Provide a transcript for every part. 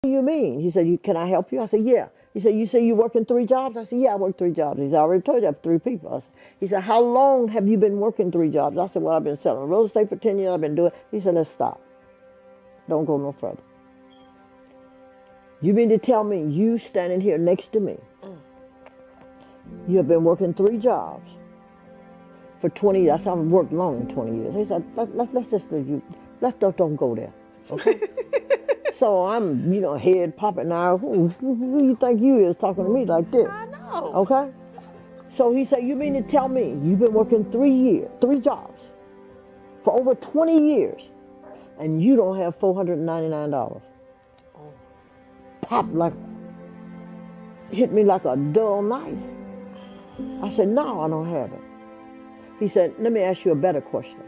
do you mean? He said, can I help you? I said, yeah. He said, you say you working 3 jobs? I said, yeah, I work 3 jobs. He said, I already told you I have 3 people. He said, how long have you been working 3 jobs? I said, well, I've been selling real estate for 10 years. I've been doing. He said, let's stop. Don't go no further. You mean to tell me you standing here next to me, you have been working 3 jobs for 20 years. I said, I've worked long than 20 years. He said, let's just leave you. Let's don't go there. Okay? So I'm, head popping now. Who you think you is talking to me like this? I know. Okay? So he said, you mean to tell me you've been working 3 jobs for over 20 years and you don't have $499? Pop hit me like a dull knife. I said, no, I don't have it. He said, let me ask you a better question.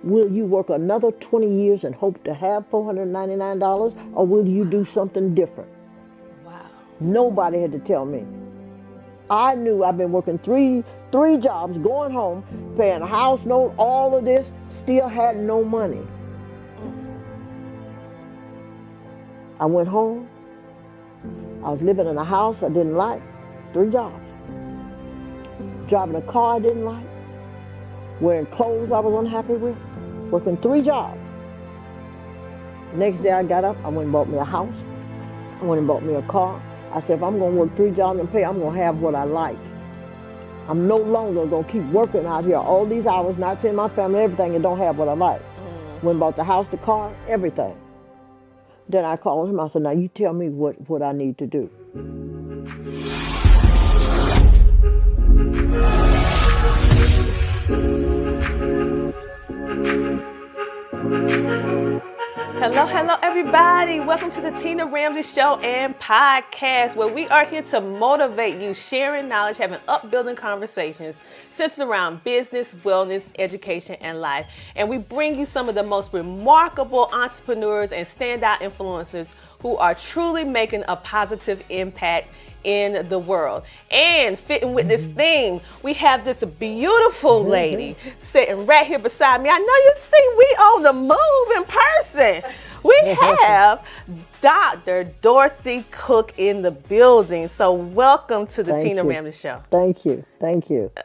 Will you work another 20 years and hope to have $499, or will you do something different? Wow. Nobody had to tell me. I knew I've been working three jobs, going home, paying a house note, all of this, still had no money. I went home. I was living in a house I didn't like, 3 jobs. Driving a car I didn't like, wearing clothes I was unhappy with, working 3 jobs. Next day I got up, I went and bought me a house. I went and bought me a car. I said, if I'm going to work 3 jobs and pay, I'm going to have what I like. I'm no longer going to keep working out here all these hours, not seeing my family, everything, and don't have what I like. Went and bought the house, the car, everything. Then I called him. I said, now you tell me what I need to do. Hello, everybody. Welcome to the Tina Ramsay Show and podcast, where we are here to motivate you, sharing knowledge, having upbuilding conversations centered around business, wellness, education, and life. And we bring you some of the most remarkable entrepreneurs and standout influencers who are truly making a positive impact in the world. And fitting with this theme, we have this beautiful lady sitting right here beside me. I know you see we on the move in person. We have Dr. Dorothy Cook in the building. So welcome to the Tina Ramsay Show. Thank you.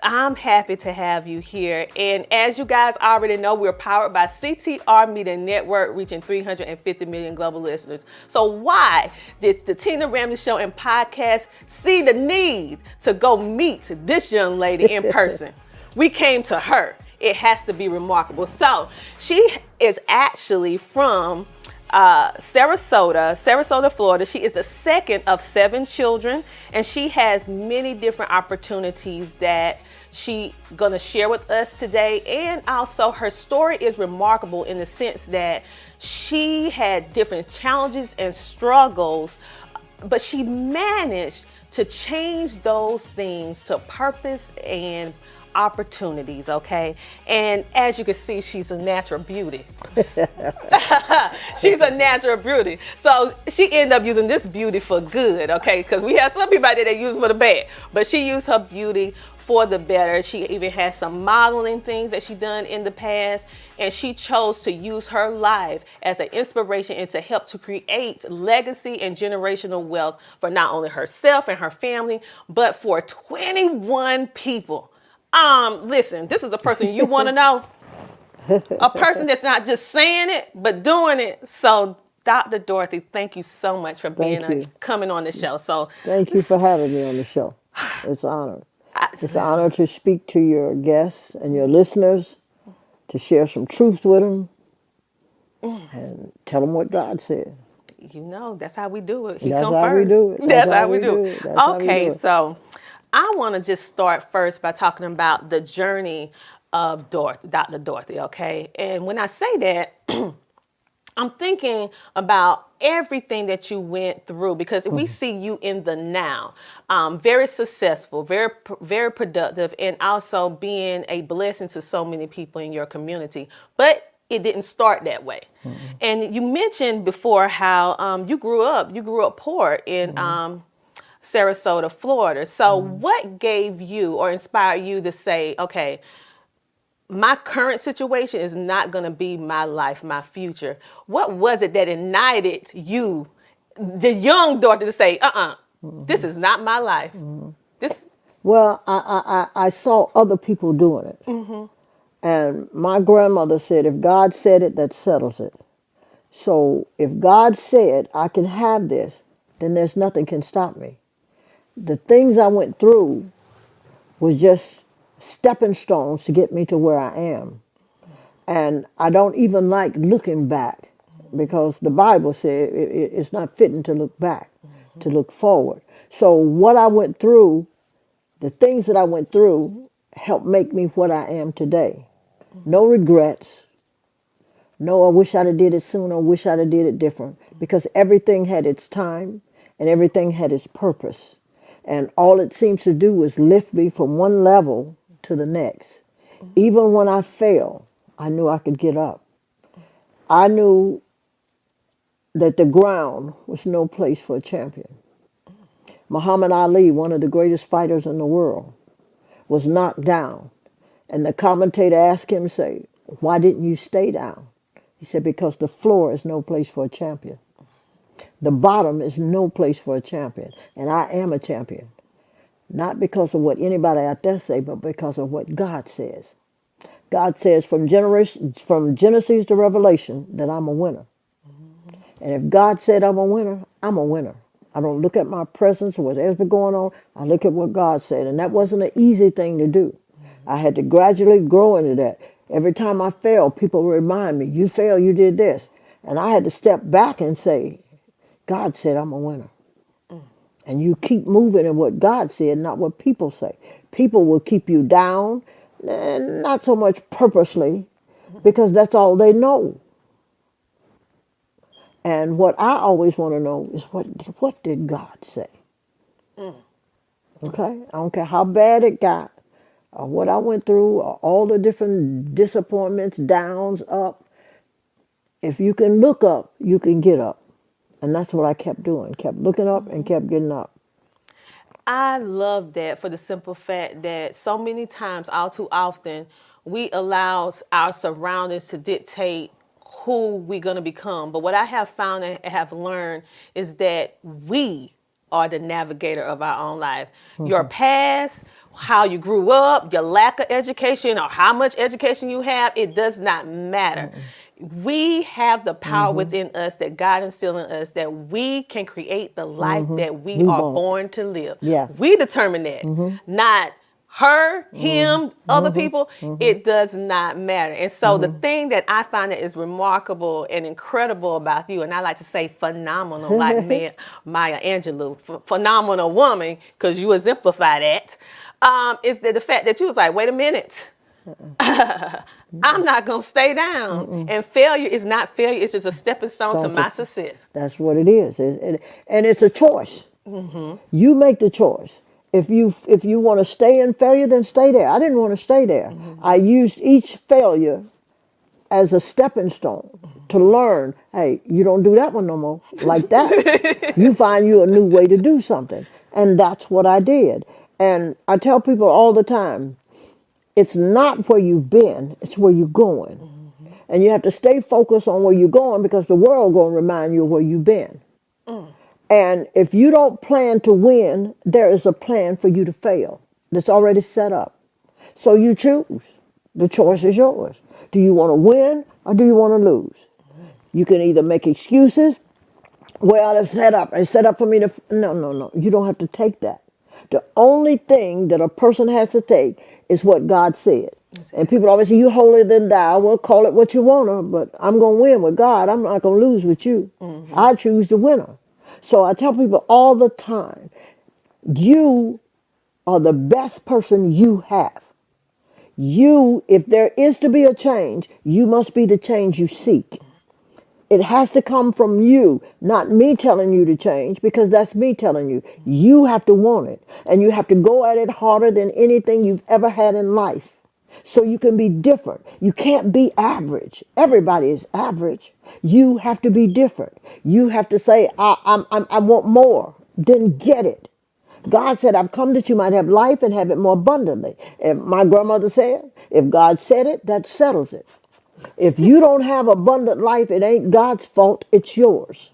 I'm happy to have you here. And as you guys already know, we're powered by CTR Media Network, reaching 350 million global listeners. So why did the Tina Ramsay Show and podcast see the need to go meet this young lady in person? We came to her. It has to be remarkable. So she is actually from Sarasota, Florida. She is the second of 7 children, and she has many different opportunities that she's going to share with us today. And also her story is remarkable in the sense that she had different challenges and struggles, but she managed to change those things to purpose and opportunities, okay? And as you can see, she's a natural beauty. She's a natural beauty. So she ended up using this beauty for good, okay? Because we have some people out there that use it for the bad, but she used her beauty for the better. She even has some modeling things that she done in the past, and she chose to use her life as an inspiration and to help to create legacy and generational wealth for not only herself and her family, but for 21 people. Listen, this is a person you want to know. A person that's not just saying it, but doing it. So, Dr. Dorothy, thank you so much for coming on the show. So, thank you for having me on the show. It's an honor. It's an honor to speak to your guests and your listeners, to share some truth with them, and tell them what God said. You know, that's how we do it. That's how we do it. That's how we do it. Okay, so I want to just start first by talking about the journey of Dr. Dorothy, okay? And when I say that, I'm thinking about everything that you went through, because we see you in the now, very successful, very productive, and also being a blessing to so many people in your community. But it didn't start that way. And you mentioned before how you grew up poor in Sarasota, Florida. So what gave you or inspired you to say, okay, my current situation is not going to be my life, my future? What was it that ignited you the young Dorothy to say, this is not my life. This. Well, I saw other people doing it. And my grandmother said, if God said it, that settles it. So if God said I can have this, then there's nothing can stop me. The things I went through was just stepping stones to get me to where I am. And I don't even like looking back, because the Bible said it's not fitting to look back, to look forward. So what I went through, the things that I went through, helped make me what I am today. No regrets. No, I wish I'd have did it sooner. I wish I'd have did it different. Because everything had its time and everything had its purpose. And all it seems to do is lift me from one level to the next. Even when I fell, I knew I could get up. I knew that the ground was no place for a champion. Muhammad Ali, one of the greatest fighters in the world, was knocked down. And the commentator asked him, say, why didn't you stay down? He said, because the floor is no place for a champion. The bottom is no place for a champion. And I am a champion. Not because of what anybody out there say, but because of what God says. God says from Genesis to Revelation that I'm a winner. And if God said I'm a winner, I'm a winner. I don't look at my presence or whatever's been going on. I look at what God said. And that wasn't an easy thing to do. I had to gradually grow into that. Every time I failed, people would remind me, you failed, you did this. And I had to step back and say, God said I'm a winner. And you keep moving in what God said, not what people say. People will keep you down, and not so much purposely, because that's all they know. And what I always want to know is what did God say? Okay? I don't care how bad it got, or what I went through, or all the different disappointments, downs, up. If you can look up, you can get up. And that's what I kept doing. Kept looking up and kept getting up. I love that, for the simple fact that so many times, all too often, we allow our surroundings to dictate who we're going to become. But what I have found and have learned is that we are the navigator of our own life. Your past, how you grew up, your lack of education, or how much education you have, it does not matter. We have the power within us that God instilled in us, that we can create the life that we are born to live. Yeah. We determine that, not her, him, other people. It does not matter. And so the thing that I find that is remarkable and incredible about you, and I like to say phenomenal, like Maya Angelou, phenomenal woman, because you exemplify that, is that the fact that you was like, wait a minute. I'm not going to stay down. And failure is not failure. It's just a stepping stone to my success. That's what it is. And it's a choice. You make the choice. If you want to stay in failure, then stay there. I didn't want to stay there. I used each failure as a stepping stone to learn, hey, you don't do that one no more. Like that. You find you a new way to do something. And that's what I did. And I tell people all the time, it's not where you've been, it's where you're going. And you have to stay focused on where you're going, because the world going to remind you of where you've been. And if you don't plan to win, there is a plan for you to fail that's already set up. So you choose. The choice is yours. Do you want to win or do you want to lose? You can either make excuses. Well, it's set up. It's set up for me to... No. You don't have to take that. The only thing that a person has to take is what God said. And people always say, you holier than thou. Well, call it what you want to, but I'm going to win with God. I'm not going to lose with you. I choose the winner. So I tell people all the time, you are the best person you have. You, if there is to be a change, you must be the change you seek. It has to come from you, not me telling you to change, because that's me telling you. You have to want it, and you have to go at it harder than anything you've ever had in life, so you can be different. You can't be average. Everybody is average. You have to be different. You have to say, I want more. Then get it. God said, I've come that you might have life and have it more abundantly. And my grandmother said, if God said it, that settles it. If you don't have abundant life, it ain't God's fault, it's yours.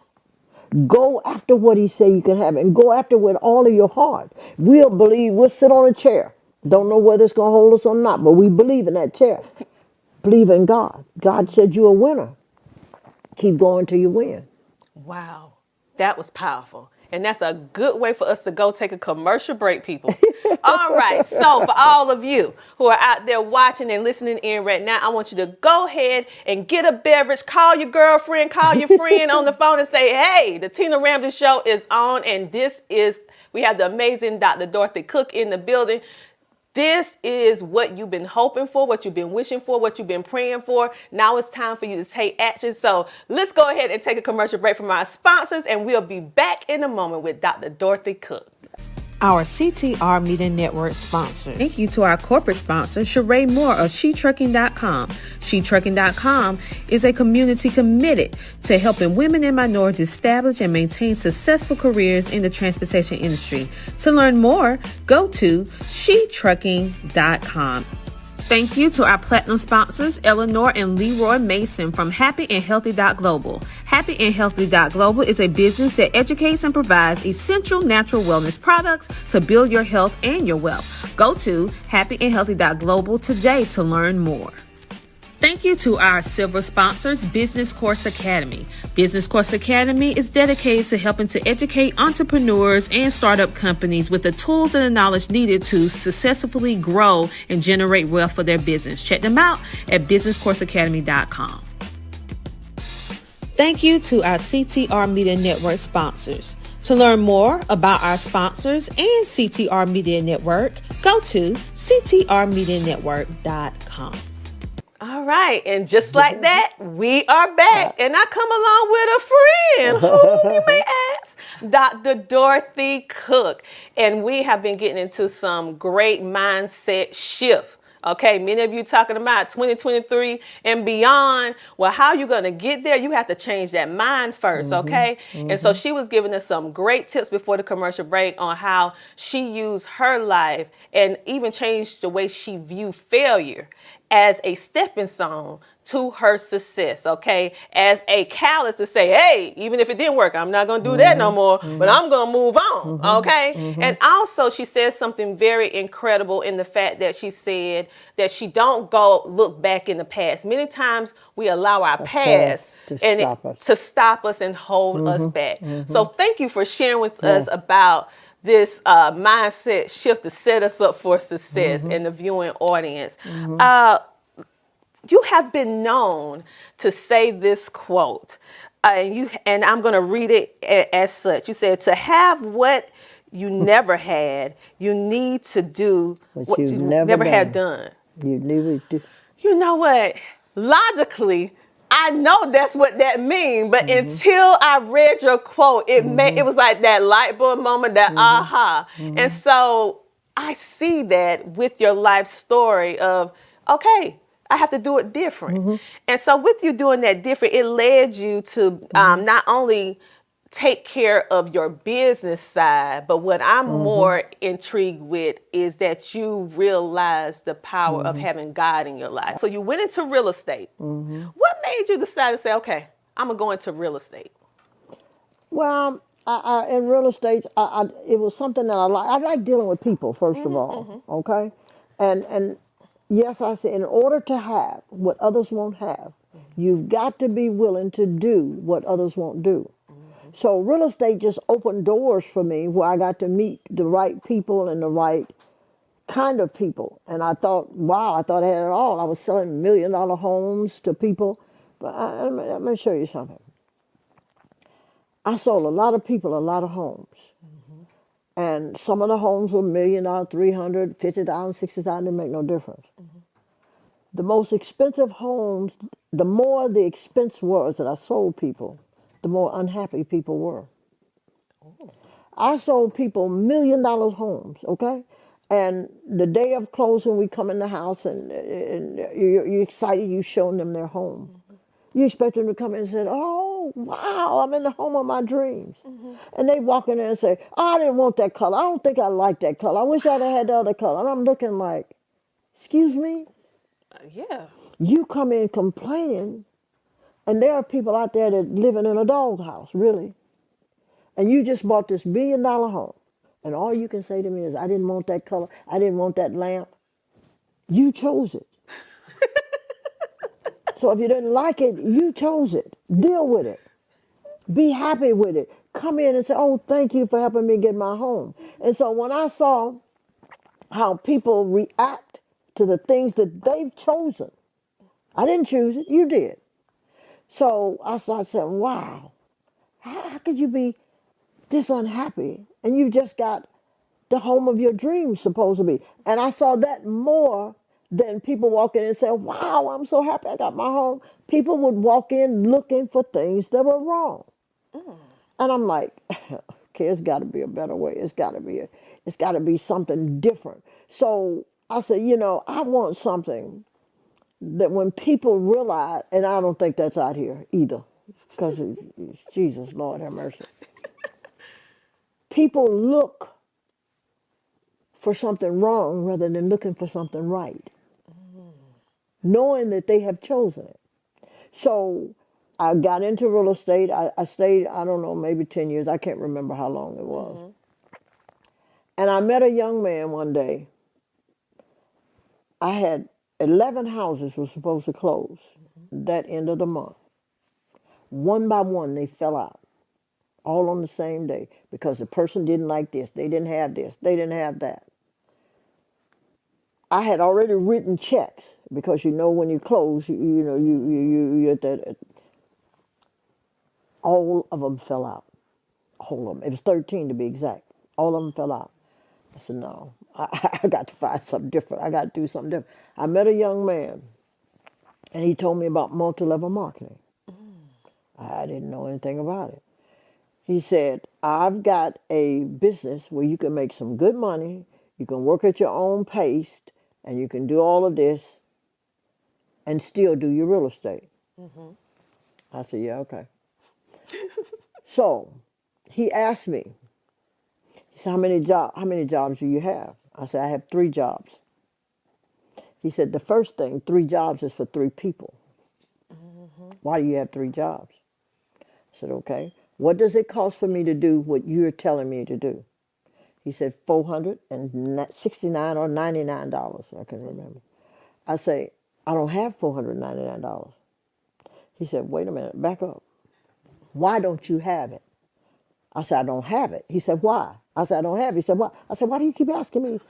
Go after what he said you can have, and go after with all of your heart. We'll believe. We'll sit on a chair. Don't know whether it's going to hold us or not, but we believe in that chair. Believe in God. God said you're a winner. Keep going till you win. Wow, that was powerful. And that's a good way for us to go take a commercial break, people. All right, so for all of you who are out there watching and listening in right now, I want you to go ahead and get a beverage, call your girlfriend, call your friend on the phone and say, hey, the Tina Ramsay Show is on, and we have the amazing Dr. Dorothy Cook in the building. This is what you've been hoping for, what you've been wishing for, what you've been praying for. Now it's time for you to take action. So let's go ahead and take a commercial break from our sponsors, and we'll be back in a moment with Dr. Dorothy Cook. Our CTR Media Network sponsors. Thank you to our corporate sponsor, Sheree Moore of SheTrucking.com. SheTrucking.com is a community committed to helping women and minorities establish and maintain successful careers in the transportation industry. To learn more, go to SheTrucking.com. Thank you to our platinum sponsors, Eleanor and Leroy Mason from HappyAndHealthy.Global. HappyAndHealthy.Global is a business that educates and provides essential natural wellness products to build your health and your wealth. Go to HappyAndHealthy.Global today to learn more. Thank you to our silver sponsors, Business Course Academy. Business Course Academy is dedicated to helping to educate entrepreneurs and startup companies with the tools and the knowledge needed to successfully grow and generate wealth for their business. Check them out at businesscourseacademy.com. Thank you to our CTR Media Network sponsors. To learn more about our sponsors and CTR Media Network, go to ctrmedianetwork.com. All right, and just like that, we are back, and I come along with a friend, who you may ask, Dr. Dorothy Cook, and we have been getting into some great mindset shift. Okay, many of you talking about 2023 and beyond. Well, how are you going to get there? You have to change that mind first, okay? And so she was giving us some great tips before the commercial break on how she used her life and even changed the way she viewed failure as a stepping stone to her success, okay? As a catalyst to say, hey, even if it didn't work, I'm not going to do that no more, but I'm going to move on, okay? And also she says something very incredible in the fact that she said that she don't go look back in the past. Many times we allow our past to stop us and hold us back. So thank you for sharing with us about this mindset shift to set us up for success in the viewing audience. You have been known to say this quote, and I'm going to read it as such. You said, to have what you never had, you need to do what you never had done. You never do. You know what? Logically, I know that's what that means, but until I read your quote, it was like that light bulb moment, that aha. And so I see that with your life story of, okay, I have to do it different. And so with you doing that different, it led you to not only take care of your business side, but what I'm more intrigued with is that you realize the power of having God in your life. So you went into real estate. What made you decide to say, okay, I'm going to go into real estate? Well, in real estate, it was something that I like. I like dealing with people, first of all, okay? And yes, I said, in order to have what others won't have, you've got to be willing to do what others won't do. So real estate just opened doors for me where I got to meet the right people and the right kind of people. And I thought, wow, I thought I had it all. I was selling $1 million homes to people. But let me show you something. I sold a lot of people a lot of homes. And some of the homes were $1 million, $300,000, $50,000, $60,000, didn't make no difference. The most expensive homes, the more the expense was that I sold people, the more unhappy people were. I sold people $1 million homes, okay? And the day of closing, we come in the house and you're excited, you showing them their home. You expect them to come in and say, oh, wow, I'm in the home of my dreams. And they walk in there and say, oh, I didn't want that color. I don't think I like that color. I wish I'd have had the other color. And I'm looking like, excuse me? Yeah. You come in complaining, and there are people out there that living in a doghouse, really. And you just bought this $1 million home. And all you can say to me is, I didn't want that color. I didn't want that lamp. You chose it. So if you didn't like it, you chose it. Deal with it. Be happy with it. Come in and say, oh, thank you for helping me get my home. And so when I saw how people react to the things that they've chosen, I didn't choose it, you did. So I started saying, wow, how could you be this unhappy? And you just got the home of your dreams, supposed to be. And I saw that more than people walk in and say, wow, I'm so happy I got my home. People would walk in looking for things that were wrong. And I'm like, okay, it's got to be a better way. It's got to be something different. So I said, I want something that when people realize, and I don't think that's out here either, because Jesus, Lord have mercy. People look for something wrong rather than looking for something right, knowing that they have chosen it. So I got into real estate. I stayed, I don't know, maybe 10 years. I can't remember how long it was. And I met a young man one day. I had 11 houses were supposed to close that end of the month. One by one, they fell out, all on the same day, because the person didn't like this. They didn't have this. They didn't have that. I had already written checks because when you close, you at that. All of them fell out. All of them. It was 13 to be exact. All of them fell out. I said, no, I got to find something different. I got to do something different. I met a young man, and he told me about multi-level marketing. I didn't know anything about it. He said, I've got a business where you can make some good money, you can work at your own pace, and you can do all of this and still do your real estate. I said, yeah, okay. So he asked me, he said, how many jobs do you have? I said, I have 3 jobs. He said, the first thing, 3 jobs is for 3 people. Why do you have 3 jobs? I said, okay. What does it cost for me to do what you're telling me to do? He said, $469 or $99. I can remember. I say, I don't have $499. He said, wait a minute, back up. Why don't you have it? I said, I don't have it. He said, why? I said, I don't have it. He said, why? I said, why do you keep asking me?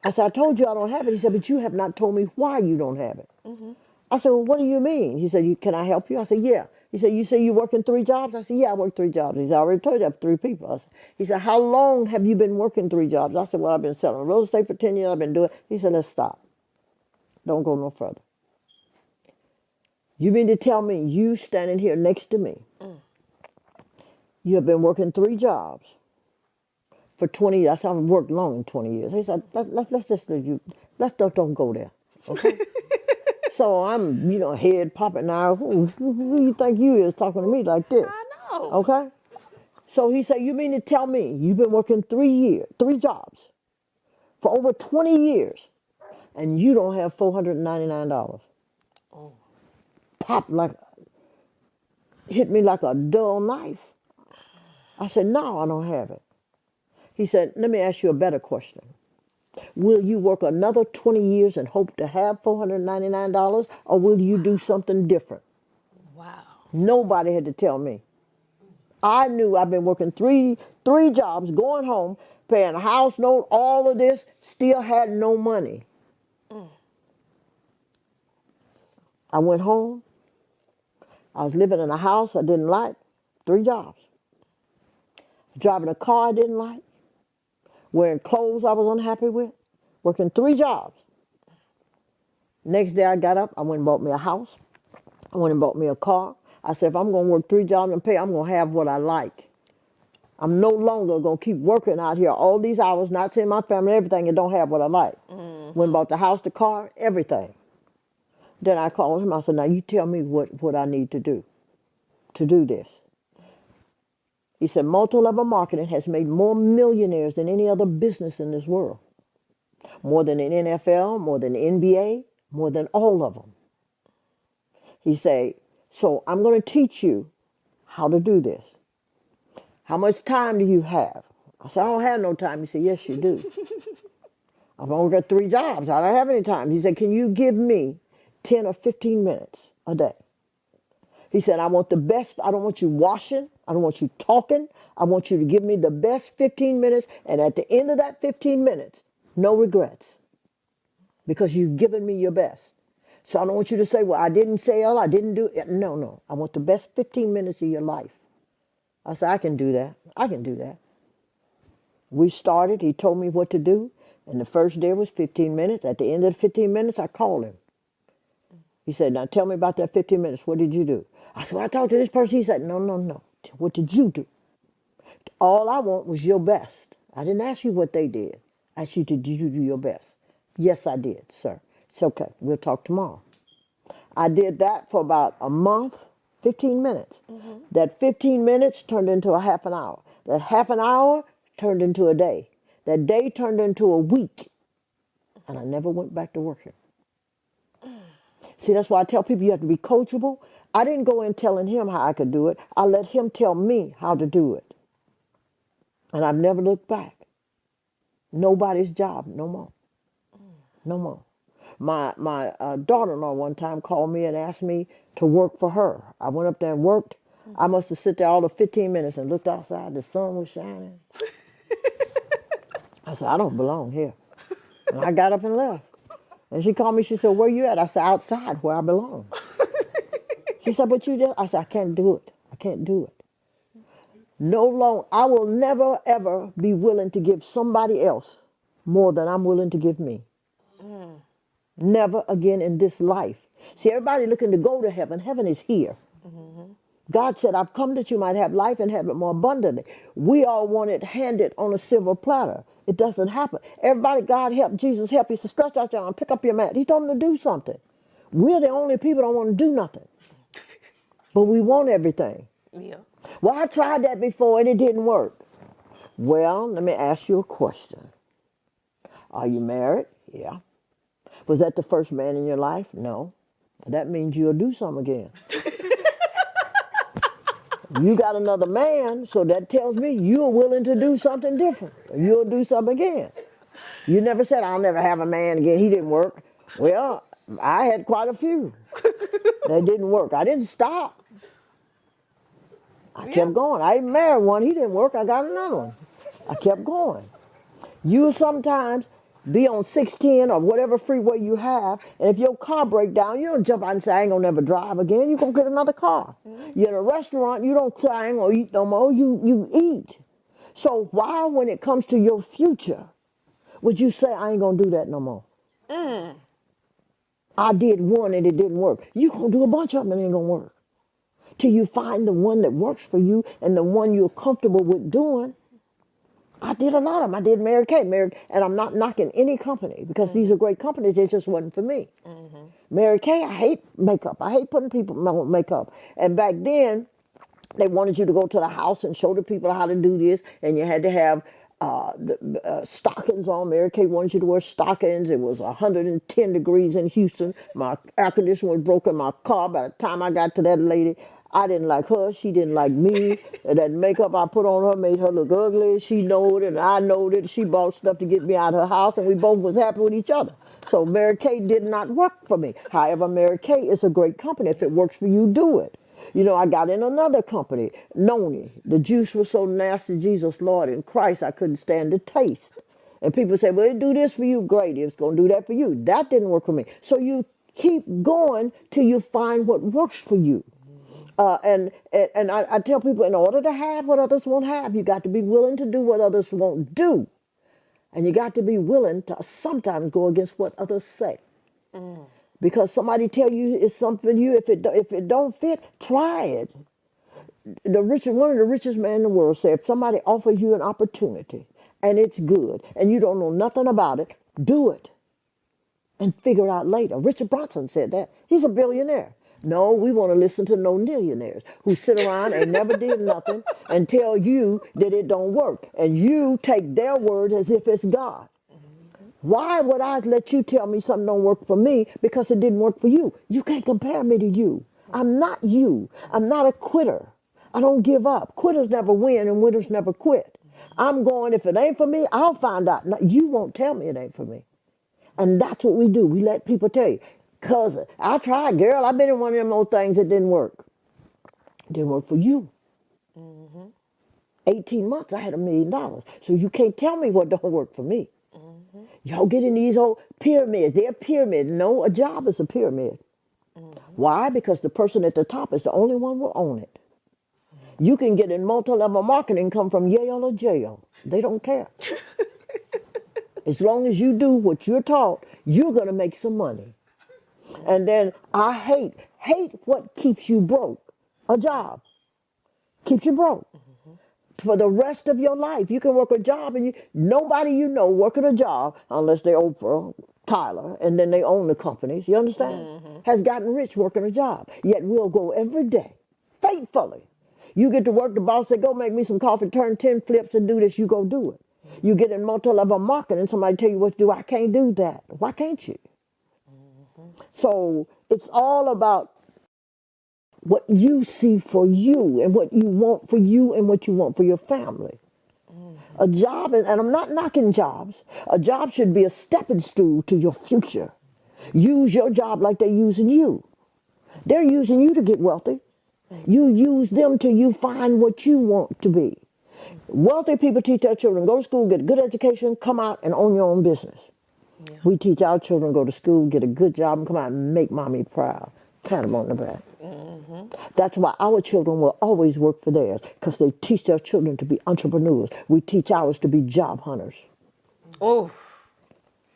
I said, I told you I don't have it. He said, but you have not told me why you don't have it. I said, well, what do you mean? He said, can I help you? I said, yeah. He said, you say you working 3 jobs? I said, yeah, I work 3 jobs. He said, I already told you I have 3 people. He said, how long have you been working 3 jobs? I said, well, I've been selling real estate for 10 years. I've been doing it. He said, let's stop. Don't go no further. You mean to tell me you standing here next to me, you have been working 3 jobs for 20 years. I said, I've worked long in 20 years. He said, let's just leave you. Don't go there. Okay? So I'm, head popping now. Who you think you is talking to me like this? I know. Okay? So he said, you mean to tell me you've been working 3 jobs for over 20 years and you don't have $499? Oh. Pop hit me like a dull knife. I said, no, I don't have it. He said, let me ask you a better question. Will you work another 20 years and hope to have $499, or will you do something different? Wow. Nobody had to tell me. I knew I've been working three jobs, going home, paying a house note, all of this, still had no money. I went home. I was living in a house I didn't like, 3 jobs. Driving a car I didn't like, wearing clothes I was unhappy with, working 3 jobs. Next day I got up, I went and bought me a house. I went and bought me a car. I said, if I'm going to work 3 jobs and pay, I'm going to have what I like. I'm no longer going to keep working out here all these hours, not seeing my family, everything, and don't have what I like. Went and bought the house, the car, everything. Then I called him. I said, now you tell me what I need to do this. He said, multi-level marketing has made more millionaires than any other business in this world. More than the NFL, more than the NBA, more than all of them. He said, so I'm going to teach you how to do this. How much time do you have? I said, I don't have no time. He said, yes, you do. I've only got 3 jobs. I don't have any time. He said, can you give me 10 or 15 minutes a day? He said, I want the best. I don't want you washing. I don't want you talking. I want you to give me the best 15 minutes. And at the end of that 15 minutes, no regrets. Because you've given me your best. So I don't want you to say, well, I didn't sell. I didn't do it. No. I want the best 15 minutes of your life. I said, I can do that. I can do that. We started. He told me what to do. And the first day was 15 minutes. At the end of the 15 minutes, I called him. He said, now tell me about that 15 minutes. What did you do? I said, well, I talked to this person. He said, no. What did you do? All I want was your best. I didn't ask you what they did. I asked you, did you do your best? Yes, I did, sir. It's okay. We'll talk tomorrow. I did that for about a month, 15 minutes. Mm-hmm. That 15 minutes turned into a half an hour. That half an hour turned into a day. That day turned into a week. And I never went back to working. See, that's why I tell people you have to be coachable. I didn't go in telling him how I could do it. I let him tell me how to do it. And I've never looked back. Nobody's job no more. No more. My daughter-in-law one time called me and asked me to work for her. I went up there and worked. I must have sit there all the 15 minutes and looked outside. The sun was shining. I said, I don't belong here. And I got up and left. And she called me. She said, where you at? I said, outside where I belong. She said, but you just... I said, I can't do it. I can't do it. No long. I will never, ever be willing to give somebody else more than I'm willing to give me. Never again in this life. See, everybody looking to go to heaven. Heaven is here. Mm-hmm. God said, I've come that you might have life and have it more abundantly. We all want it handed on a silver platter. It doesn't happen. Everybody, God help, Jesus help. He said, stretch out your arm, pick up your mat. He told them to do something. We're the only people that don't want to do nothing. But we want everything. Yeah. Well, I tried that before and it didn't work. Well, let me ask you a question. Are you married? Yeah. Was that the first man in your life? No. That means you'll do something again. You got another man, so that tells me you're willing to do something different. You'll do something again. You never said, I'll never have a man again. He didn't work. Well, I had quite a few that didn't work. I didn't stop. I kept going. I even married one. He didn't work. I got another one. I kept going. You sometimes be on 610 or whatever freeway you have, and if your car break down, you don't jump out and say, I ain't gonna never drive again. You're gonna get another car. Mm-hmm. You're in a restaurant, you don't say, I ain't gonna eat no more. You eat. So why, when it comes to your future, would you say, I ain't gonna do that no more? I did one and it didn't work. You gonna do a bunch of them and it ain't gonna work. Till you find the one that works for you and the one you're comfortable with doing. I did a lot of them. I did Mary Kay, and I'm not knocking any company because these are great companies. It just wasn't for me. Mm-hmm. Mary Kay, I hate makeup. I hate putting people on makeup. And back then, they wanted you to go to the house and show the people how to do this, and you had to have stockings on. Mary Kay wanted you to wear stockings. It was 110 degrees in Houston. My air conditioner was broken in my car. By the time I got to that lady, I didn't like her. She didn't like me. That makeup I put on her made her look ugly. She knowed it, and I knowed it. She bought stuff to get me out of her house, and we both was happy with each other. So Mary Kay did not work for me. However, Mary Kay is a great company. If it works for you, do it. You know, I got in another company, Noni. The juice was so nasty, Jesus, Lord, in Christ, I couldn't stand the taste. And people say, well, it do this for you. Great, it's going to do that for you. That didn't work for me. So you keep going till you find what works for you. And I tell people, in order to have what others won't have, you got to be willing to do what others won't do. And you got to be willing to sometimes go against what others say. Because somebody tell you it's something for you, if it don't fit, try it. One of the richest men in the world said, if somebody offers you an opportunity and it's good and you don't know nothing about it, do it and figure out later. Richard Branson said that. He's a billionaire. No, we want to listen to no millionaires who sit around and never did nothing and tell you that it don't work. And you take their word as if it's God. Why would I let you tell me something don't work for me because it didn't work for you? You can't compare me to you. I'm not you. I'm not a quitter. I don't give up. Quitters never win and winners never quit. I'm going, if it ain't for me, I'll find out. No, you won't tell me it ain't for me. And that's what we do. We let people tell you. Cousin, I tried, girl. I've been in one of them old things that didn't work. Didn't work for you. 18 months, I had $1 million. So you can't tell me what don't work for me. Y'all get in these old pyramids. They're pyramids. No, a job is a pyramid. Why? Because the person at the top is the only one who will own it. You can get in multi-level marketing, come from Yale or jail. They don't care. As long as you do what you're taught, you're going to make some money. And then I hate what keeps you broke. A job keeps you broke. For the rest of your life, you can work a job and nobody you know working a job, unless they're Oprah, Tyler, and then they own the companies, you understand? Has gotten rich working a job. Yet we'll go every day, faithfully. You get to work, the boss say, go make me some coffee, turn 10 flips and do this, you go do it. You get in multi-level marketing, somebody tell you what to do, I can't do that. Why can't you? So it's all about what you see for you and what you want for you and what you want for your family. A job, and I'm not knocking jobs, a job should be a stepping stool to your future. Use your job like they're using you. They're using you to get wealthy. You use them till you find what you want to be. Wealthy people teach their children, go to school, get a good education, come out and own your own business. Yeah. We teach our children, go to school, get a good job, and come out and make mommy proud. Pat them on the back. That's why our children will always work for theirs, because they teach their children to be entrepreneurs. We teach ours to be job hunters. Oh,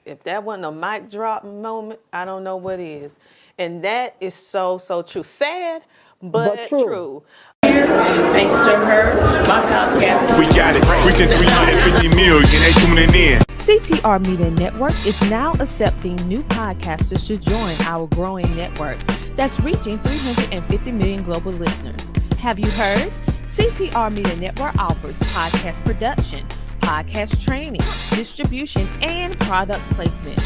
if that wasn't a mic drop moment, I don't know what is. And that is so, so true. Sad, but true. Thanks to her, my podcast. We got it. Reaching 350 million. They tuning in. CTR Media Network is now accepting new podcasters to join our growing network that's reaching 350 million global listeners. Have you heard? CTR Media Network offers podcast production, podcast training, distribution, and product placement.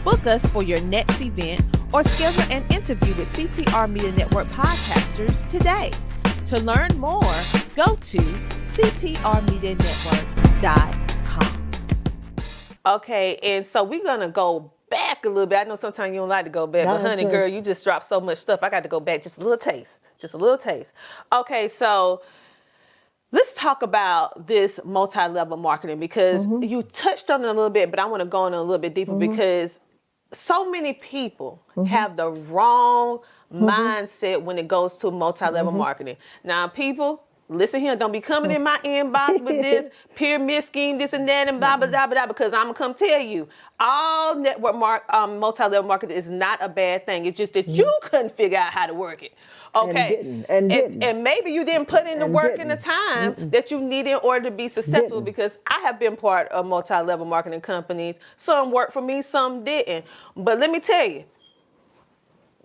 Book us for your next event or schedule an interview with CTR Media Network podcasters today. To learn more, go to ctrmedianetwork.com. Okay, and so we're going to go back a little bit. I know sometimes you don't like to go back, but honey, girl, you just dropped so much stuff. I got to go back just a little taste. Just a little taste. Okay, so let's talk about this multi-level marketing, because you touched on it a little bit, but I want to go in a little bit deeper because so many people have the wrong mindset when it goes to multi-level marketing. Now, people, listen here, don't be coming in my inbox with this pyramid scheme, this and that, and blah, blah, blah, blah, because I'm going to come tell you, all network multi-level marketing is not a bad thing. It's just that you couldn't figure out how to work it. Okay. And maybe you didn't put in the work and the time that you need in order to be successful, because I have been part of multi-level marketing companies. Some worked for me, some didn't. But let me tell you,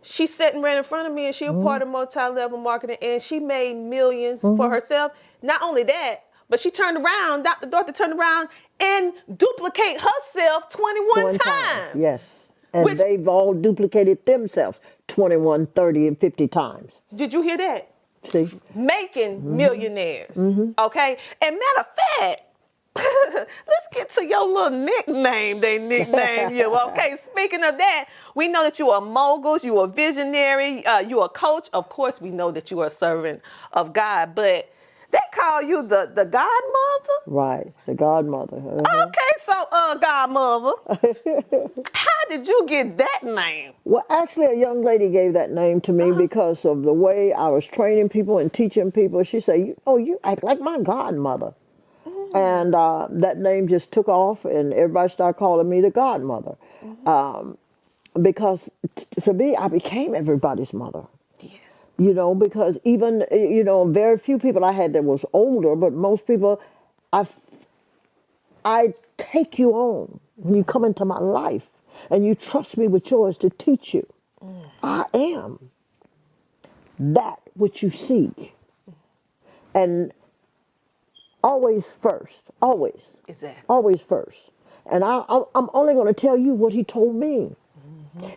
she's sitting right in front of me, and she was part of multi-level marketing, and she made millions for herself. Not only that, but she turned around, Dr. Dorothy turned around and duplicate herself 21 times. Yes. And they've all duplicated themselves 21, 30, and 50 times. Did you hear that? See? Making millionaires. Okay? And matter of fact, let's get to your little nickname they nickname you. Okay, speaking of that, we know that you are moguls, you are visionary, you are a coach. Of course, we know that you are a servant of God, but they call you the godmother? Right, the godmother. Okay, so godmother, how did you get that name? Well, actually, a young lady gave that name to me because of the way I was training people and teaching people. She said, "Oh, you act like my godmother." And that name just took off, and everybody started calling me the godmother. Because to me, I became everybody's mother. Yes. You know, because even, you know, very few people I had that was older, but most people, I take you on when you come into my life, and you trust me with yours to teach you. I am that which you seek. And always first, always. Exactly. Always first. And I'm only going to tell you what he told me.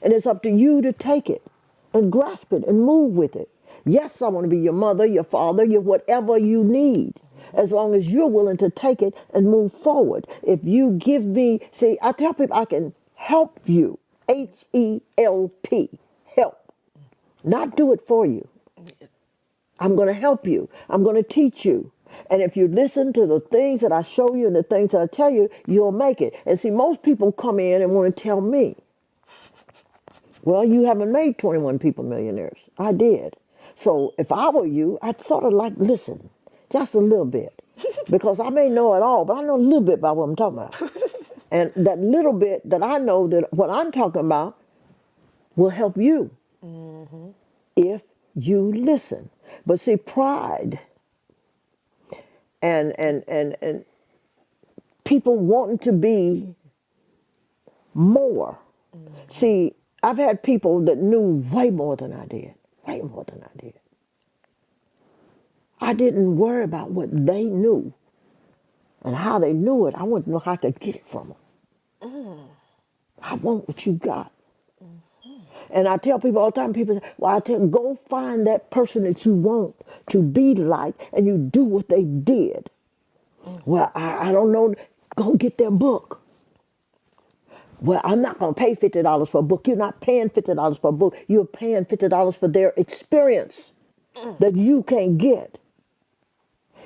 And it's up to you to take it and grasp it and move with it. Yes, I want to be your mother, your father, your whatever you need. As long as you're willing to take it and move forward. If you give me, see, I tell people I can help you. H-E-L-P, help. Not do it for you. I'm going to help you. I'm going to teach you. And if you listen to the things that I show you and the things that I tell you, you'll make it. And see, most people come in and want to tell me, well, you haven't made 21 people millionaires. I did. So if I were you, I'd sort of like listen, just a little bit. Because I may know it all, but I know a little bit about what I'm talking about. And that little bit that I know that what I'm talking about will help you if you listen. But see, pride and people wanting to be more. See, I've had people that knew way more than I did. Way more than I did. I didn't worry about what they knew and how they knew it. I wanted to know how I could get it from them. I want what you got. And I tell people all the time, people say, well, I tell them, go find that person that you want to be like, and you do what they did. Well, I don't know, go get their book. Well, I'm not going to pay $50 for a book. You're not paying $50 for a book. You're paying $50 for their experience that you can't get.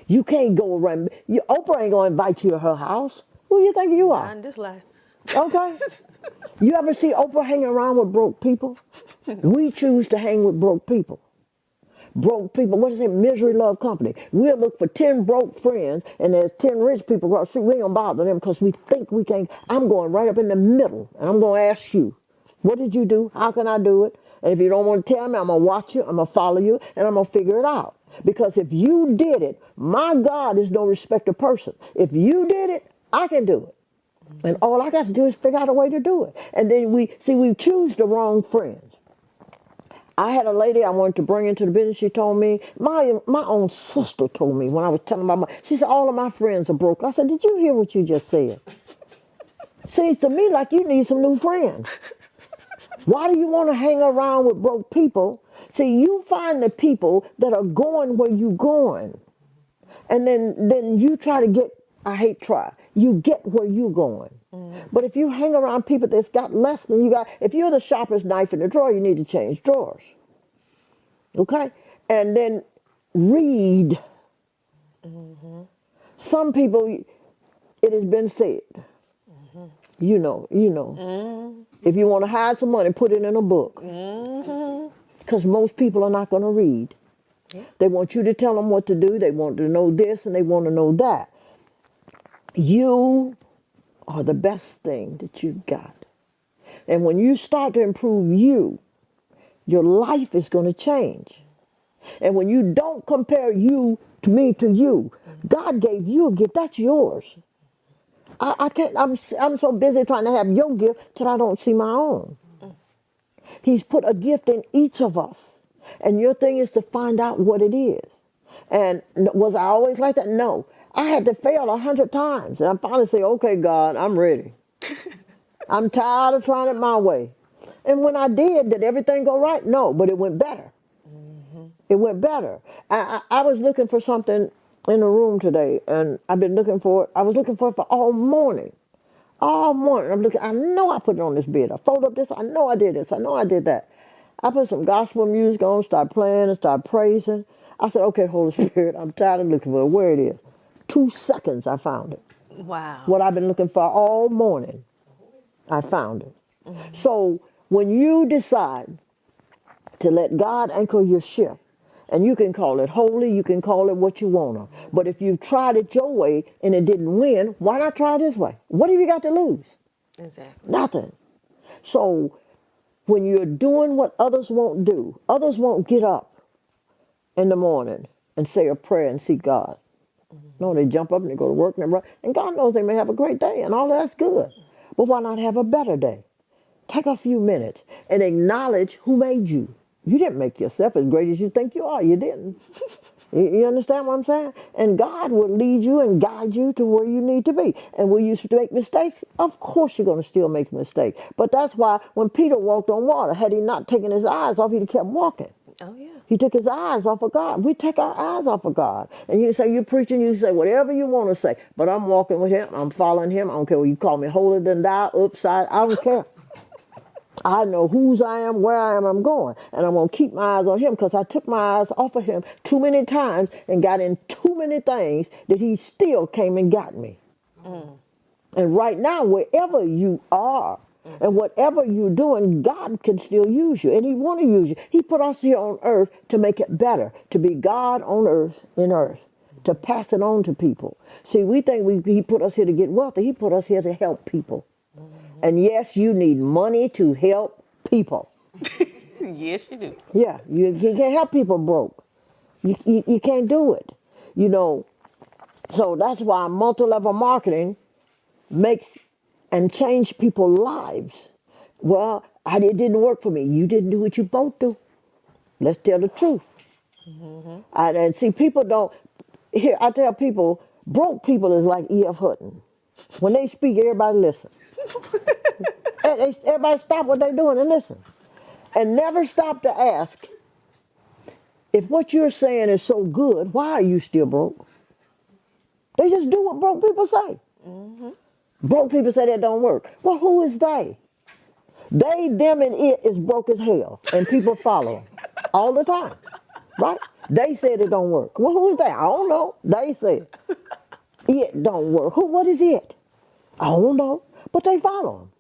You can't go around. Oprah ain't going to invite you to her house. Who do you think you are? Not in this life. Okay. You ever see Oprah hanging around with broke people? We choose to hang with broke people. Broke people, what is it? Misery love company. We'll look for 10 broke friends and there's 10 rich people across the street. We ain't gonna bother them because we think we can't. I'm going right up in the middle and I'm gonna ask you, what did you do? How can I do it? And if you don't want to tell me, I'm gonna watch you, I'm gonna follow you, and I'm gonna figure it out. Because if you did it, my God is no respecter person. If you did it, I can do it. And all I got to do is figure out a way to do it. And then we choose the wrong friends. I had a lady I wanted to bring into the business. She told me, my own sister told me when I was telling my mom, she said, all of my friends are broke. I said, did you hear what you just said? Seems to me like you need some new friends. Why do you want to hang around with broke people? See, you find the people that are going where you're going. And then you try to get, I hate try, you get where you're going. But if you hang around people that's got less than you got, if you're the sharpest knife in the drawer, you need to change drawers. Okay? And then read. Some people, it has been said, you know. If you want to hide some money, put it in a book. Because most people are not going to read. They want you to tell them what to do. They want to know this and they want to know that. You are the best thing that you've got. And when you start to improve you, your life is going to change. And when you don't compare you to me to you, God gave you a gift. That's yours. I can't. I'm so busy trying to have your gift till I don't see my own. He's put a gift in each of us. And your thing is to find out what it is. And was I always like that? No. I had to fail 100 times. And I finally say, okay, God, I'm ready. I'm tired of trying it my way. And when I did everything go right? No, but it went better. It went better. I was looking for something in the room today, and I've been looking for it. I was looking for it for all morning. All morning. I'm looking. I know I put it on this bed. I folded up this. I know I did this. I know I did that. I put some gospel music on, start playing and start praising. I said, okay, Holy Spirit, I'm tired of looking for it. Where it is. 2 seconds, I found it. Wow. What I've been looking for all morning, I found it. So when you decide to let God anchor your ship, and you can call it holy, you can call it what you want to. But if you've tried it your way and it didn't win, why not try this way? What have you got to lose? Exactly. Nothing. So when you're doing what others won't do, others won't get up in the morning and say a prayer and seek God. No, they jump up and they go to work and they run. And God knows they may have a great day and all that's good. But why not have a better day? Take a few minutes and acknowledge who made you. You didn't make yourself as great as you think you are. You didn't. You understand what I'm saying? And God will lead you and guide you to where you need to be. And will you make mistakes? Of course you're going to still make mistakes. But that's why when Peter walked on water, had he not taken his eyes off, he'd have kept walking. Oh, yeah. He took his eyes off of God. We take our eyes off of God. And you say, you're preaching, you say whatever you want to say. But I'm walking with him. I'm following him. I don't care what you call me, holier than thou, upside. I don't care. I know whose I am, where I am, I'm going. And I'm going to keep my eyes on him because I took my eyes off of him too many times and got in too many things that he still came and got me. And right now, wherever you are and whatever you're doing, God can still use you. And he want to use you. He put us here on earth to make it better, to be God on earth, in earth, to pass it on to people. See, we think he put us here to get wealthy. He put us here to help people. And yes, you need money to help people. Yes, you do. Yeah, you can't help people broke. You can't do it. You know, so that's why multi-level marketing makes and change people's lives. Well, it didn't work for me. You didn't do what you both do. Let's tell the truth. And see, people don't, here, I tell people, broke people is like E.F. Hutton. When they speak, everybody listen. Everybody stop what they're doing and listen. And never stop to ask, if what you're saying is so good, why are you still broke? They just do what broke people say. Broke people say that don't work. Well, who is they? They, them, and it is broke as hell. And people follow them all the time. Right? They said it don't work. Well, who is they? I don't know. They said it don't work. What is it? I don't know. But they follow them.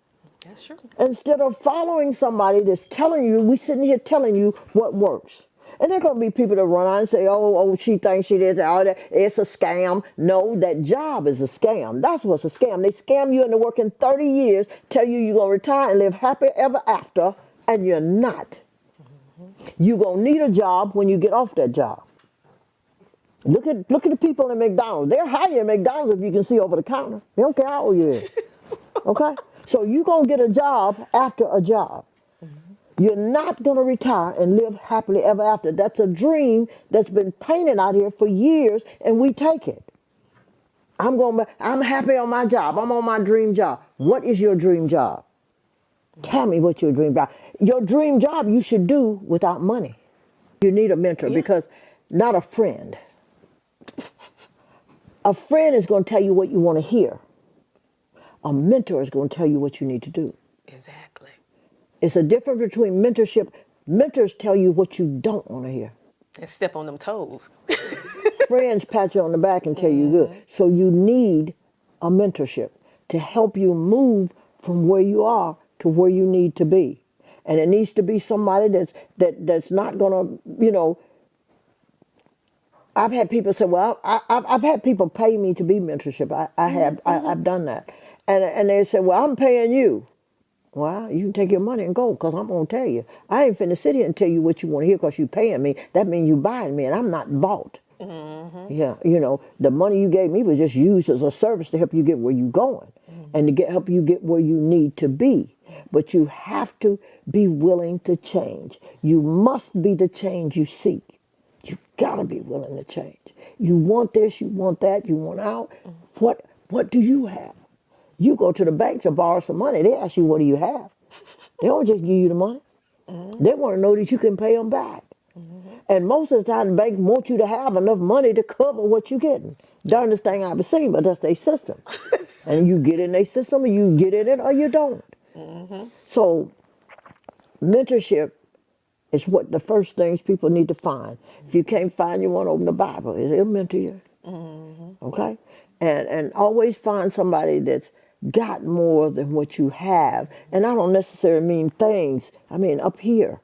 That's true. Instead of following somebody that's telling you, we sitting here telling you what works. And there are going to be people that run out and say, oh, she thinks she did all that. It's a scam. No, that job is a scam. That's what's a scam. They scam you into working 30 years, tell you you're going to retire and live happy ever after, and you're not. You're going to need a job when you get off that job. Look at the people in McDonald's. They're higher in McDonald's if you can see over the counter. They don't care how old you is. Okay? So you're going to get a job after a job. You're not going to retire and live happily ever after. That's a dream that's been painted out here for years, and we take it. I'm happy on my job. I'm on my dream job. What is your dream job? Tell me what your dream job. Your dream job you should do without money. You need a mentor because not a friend. A friend is going to tell you what you want to hear. A mentor is going to tell you what you need to do. Exactly. It's a difference between mentorship. Mentors tell you what you don't want to hear. And step on them toes. Friends pat you on the back and tell you good. So you need a mentorship to help you move from where you are to where you need to be. And it needs to be somebody that's not going to, I've had people say, well, I've had people pay me to be mentorship. I've done that. And they say, well, I'm paying you. Well, you can take your money and go because I'm going to tell you. I ain't finna sit here and tell you what you want to hear because you paying me. That means you buying me and I'm not bought. Yeah, the money you gave me was just used as a service to help you get where you're going and to help you get where you need to be. But you have to be willing to change. You must be the change you seek. You got to be willing to change. You want this, you want that, you want out. What do you have? You go to the bank to borrow some money. They ask you, what do you have? They don't just give you the money. They want to know that you can pay them back. And most of the time, the bank wants you to have enough money to cover what you're getting. Darndest thing I've ever seen, but that's their system. And you get in their system, or you get in it, or you don't. So mentorship is what the first things people need to find. If you can't find, you want to open the Bible. It'll mentor you. Okay? And always find somebody that's got more than what you have. And I don't necessarily mean things. I mean up here.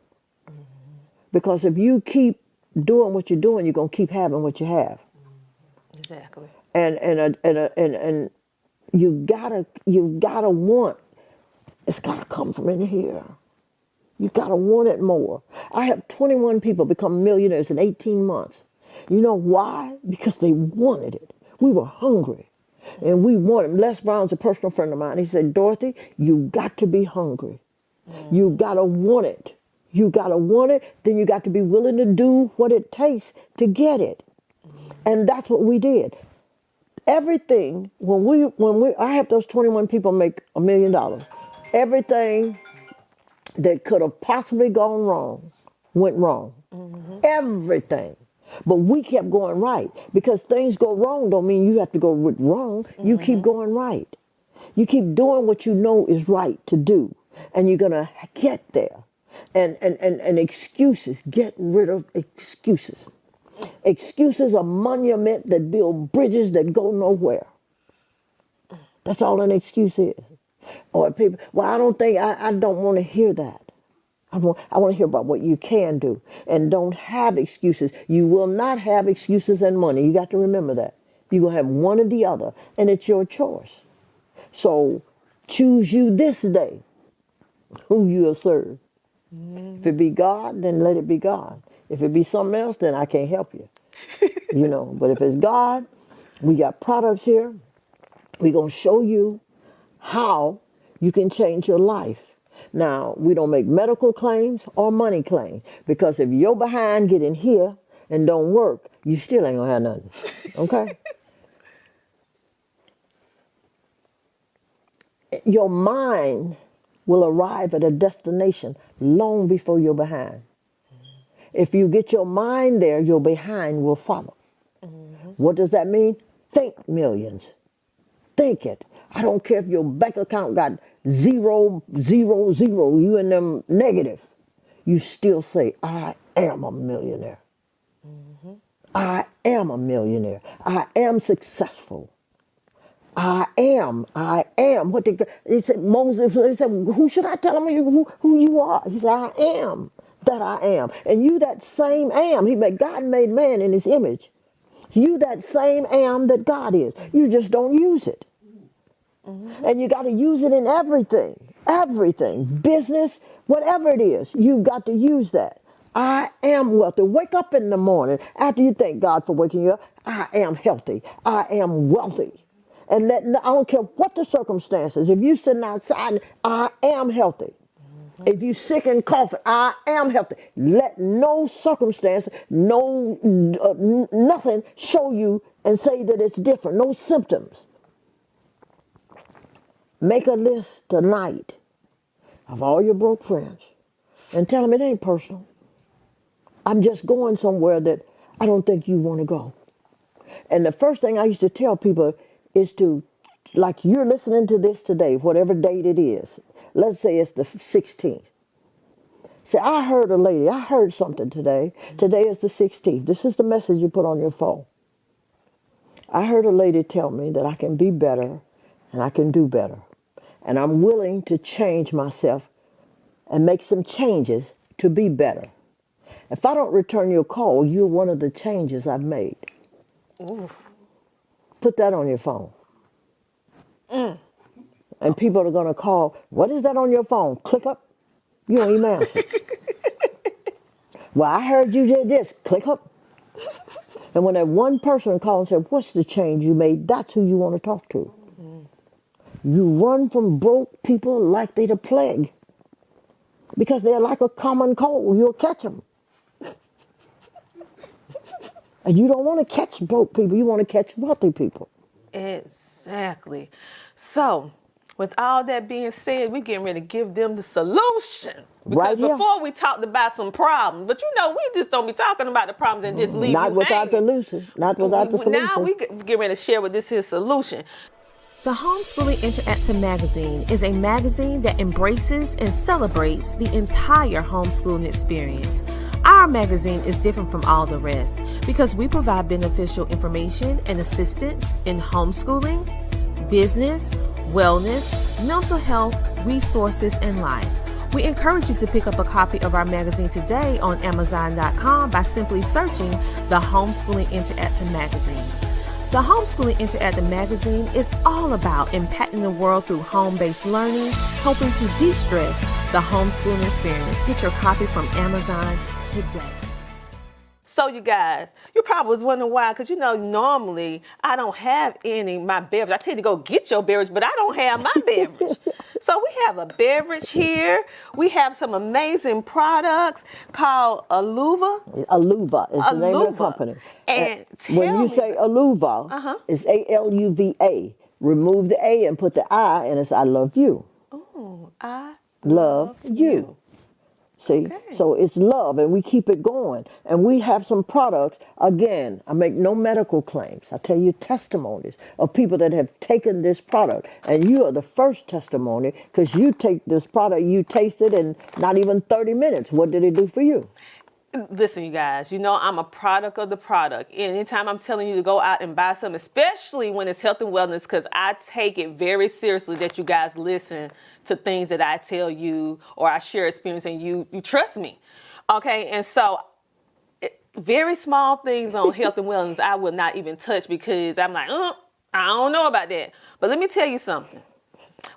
Because if you keep doing what you're doing, you're going to keep having what you have. Exactly. And you gotta want. It's gotta come from in here. You gotta want it more. I have 21 people become millionaires in 18 months. You know why? Because they wanted it. We were hungry. And we wanted. Les Brown's a personal friend of mine. He said, Dorothy, you got to be hungry. You gotta want it. You gotta want it. Then you got to be willing to do what it takes to get it. And that's what we did. Everything, I have those 21 people make $1 million. Everything that could have possibly gone wrong went wrong. everything. But we kept going right, because things go wrong don't mean you have to go with wrong. You keep going right. You keep doing what you know is right to do, and you're gonna get there. And excuses, get rid of excuses. Excuses are monument that build bridges that go nowhere. That's all an excuse is. Or people, well, I don't want to hear that. I want to hear about what you can do. And don't have excuses. You will not have excuses and money. You got to remember that. You're going to have one or the other, and it's your choice. So choose you this day who you'll serve. If it be God, then let it be God. If it be something else, then I can't help you. But if it's God, we got products here. We're going to show you how you can change your life. Now, we don't make medical claims or money claims, because if you're behind getting here and don't work, you still ain't going to have nothing. Okay? Your mind will arrive at a destination long before you're behind. If you get your mind there, your behind will follow. What does that mean? Think millions. Think it. I don't care if your bank account got 0, 0, 0, you in them negative. You still say, I am a millionaire. I am a millionaire. I am successful. I am. What he said, Moses, he said, who should I tell him who you are? He said, I am that I am. And you that same am. God made man in his image. You that same am that God is. You just don't use it. And you got to use it in everything, business, whatever it is. You've got to use that. I am wealthy. Wake up in the morning after you thank God for waking you up. I am healthy. I am wealthy. And I don't care what the circumstances. If you're sitting outside, I am healthy. If you're sick and coughing, I am healthy. Let no circumstance, nothing show you and say that it's different. No symptoms. Make a list tonight of all your broke friends and tell them it ain't personal. I'm just going somewhere that I don't think you want to go. And the first thing I used to tell people is to, like you're listening to this today, whatever date it is. Let's say it's the 16th. Say, I heard something today. Today is the 16th. This is the message you put on your phone. I heard a lady tell me that I can be better and I can do better. And I'm willing to change myself and make some changes to be better. If I don't return your call, you're one of the changes I've made. Ooh. Put that on your phone. And people are going to call, what is that on your phone? Click up. You don't even answer. Well, I heard you did this. Click up. And when that one person calls and said, what's the change you made? That's who you want to talk to. You run from broke people like they're the plague. Because they're like a common cold. You'll catch them. And you don't want to catch broke people. You want to catch wealthy people. Exactly. So, with all that being said, we're getting ready to give them the solution. Because before we talked about some problems, but we just don't be talking about the problems and just leave Not without the solution. Not without the solution. Now we get ready to share with this here solution. The Homeschooling Interactive Magazine is a magazine that embraces and celebrates the entire homeschooling experience. Our magazine is different from all the rest because we provide beneficial information and assistance in homeschooling, business, wellness, mental health, resources, and life. We encourage you to pick up a copy of our magazine today on Amazon.com by simply searching the Homeschooling Interactive Magazine. The Homeschooling Interactive Magazine is all about impacting the world through home-based learning, helping to de-stress the homeschooling experience. Get your copy from Amazon today. So you guys, you probably was wondering why, because normally I don't have my beverage. I tell you to go get your beverage, but I don't have my beverage. So we have a beverage here. We have some amazing products called Aluva. Aluva is the name of the company. And when you say Aluva, it's A-L-U-V-A. Remove the A and put the I, and it's I love you. Oh, I love you. See, so it's love, and we keep it going. And we have some products. Again, I make no medical claims. I tell you testimonies of people that have taken this product, and you are the first testimony because you take this product, you taste it in not even 30 minutes. What did it do for you? Listen, you guys, you know I'm a product of the product. Anytime I'm telling you to go out and buy something, especially when it's health and wellness, because I take it very seriously that you guys listen to things that I tell you or I share experience and you trust me. Okay, and so very small things on health and wellness I will not even touch because I'm like, I don't know about that. But let me tell you something.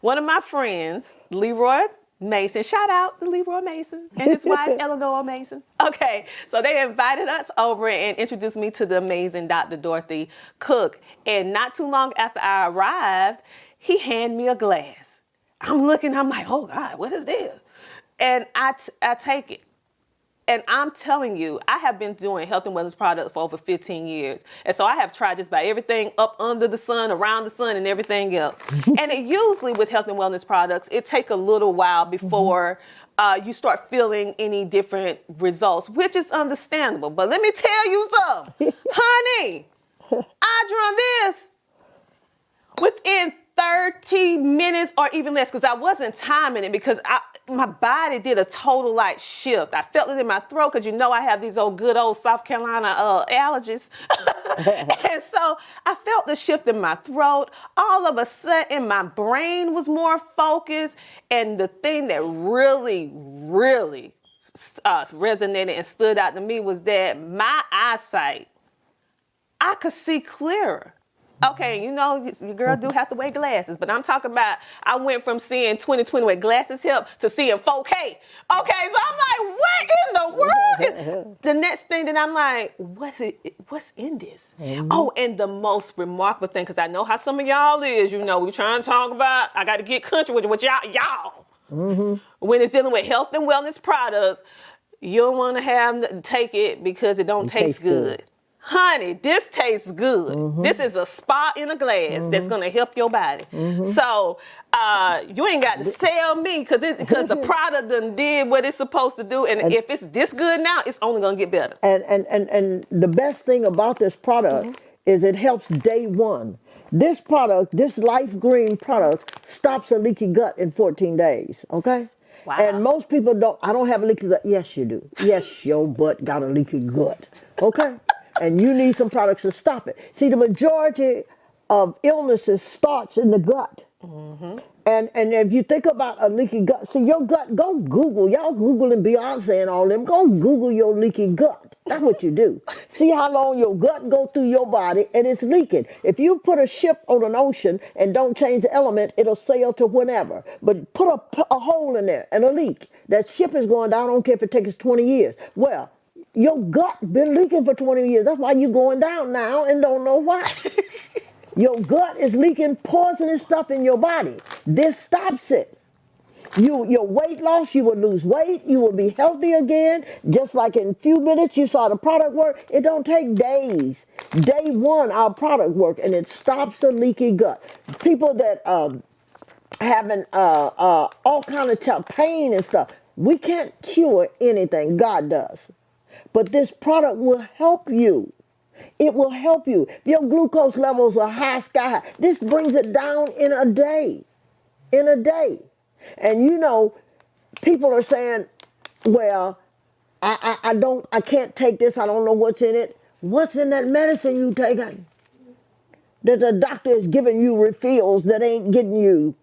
One of my friends, Leroy Mason, shout out to Leroy Mason and his wife, Eleanor Mason. Okay, so they invited us over and introduced me to the amazing Dr. Dorothy Cook. And not too long after I arrived, he handed me a glass. I'm looking, I'm like, oh God, what is this? And I take it. And I'm telling you, I have been doing health and wellness products for over 15 years. And so I have tried just about everything up under the sun, around the sun, and everything else. And it usually with health and wellness products, it takes a little while before you start feeling any different results, which is understandable. But let me tell you something. Honey, I drank this within 30 minutes or even less because I wasn't timing it because my body did a total like shift. I felt it in my throat because you know I have these good old South Carolina allergies. And so I felt the shift in my throat. All of a sudden my brain was more focused. And the thing that really, really resonated and stood out to me was that my eyesight, I could see clearer. Okay, you know, your girl do have to wear glasses, but I'm talking about I went from seeing 20/20 with glasses help to seeing 4K. Okay, so I'm like, what in the world? The next thing that I'm like, what's in this? Oh, and the most remarkable thing, because I know how some of y'all is, you know, we trying to talk about, I got to get country with y'all. When it's dealing with health and wellness products, you don't want to take it because it don't taste good. Honey, this tastes good. This is a spa in a glass that's going to help your body. So you ain't got to sell me because the product done did what it's supposed to do. And if it's this good now, it's only going to get better. And the best thing about this product is it helps day one. This product, this Life Green product, stops a leaky gut in 14 days, okay? Wow. And most people I don't have a leaky gut. Yes, you do. Yes, your butt got a leaky gut, okay? And you need some products to stop it. See, the majority of illnesses starts in the gut. And if you think about a leaky gut, see your gut, go Google. Y'all Googling Beyonce and all them. Go Google your leaky gut. That's what you do. See how long your gut go through your body and it's leaking. If you put a ship on an ocean and don't change the element, it'll sail to whenever. But put a hole in there and a leak. That ship is going down. I don't care if it takes 20 years. Well, your gut been leaking for 20 years. That's why you're going down now and don't know why. Your gut is leaking poisonous stuff in your body. This stops it. Your weight loss, you will lose weight. You will be healthy again. Just like in a few minutes you saw the product work. It don't take days. Day one, our product work, and it stops the leaky gut. People that having all kind of pain and stuff, we can't cure anything. God does. But this product will help you. It will help you. If your glucose levels are sky high, this brings it down in a day. In a day. And you know, people are saying, well, I can't take this. I don't know what's in it. What's in that medicine you taking? That the doctor is giving you refills that ain't getting you.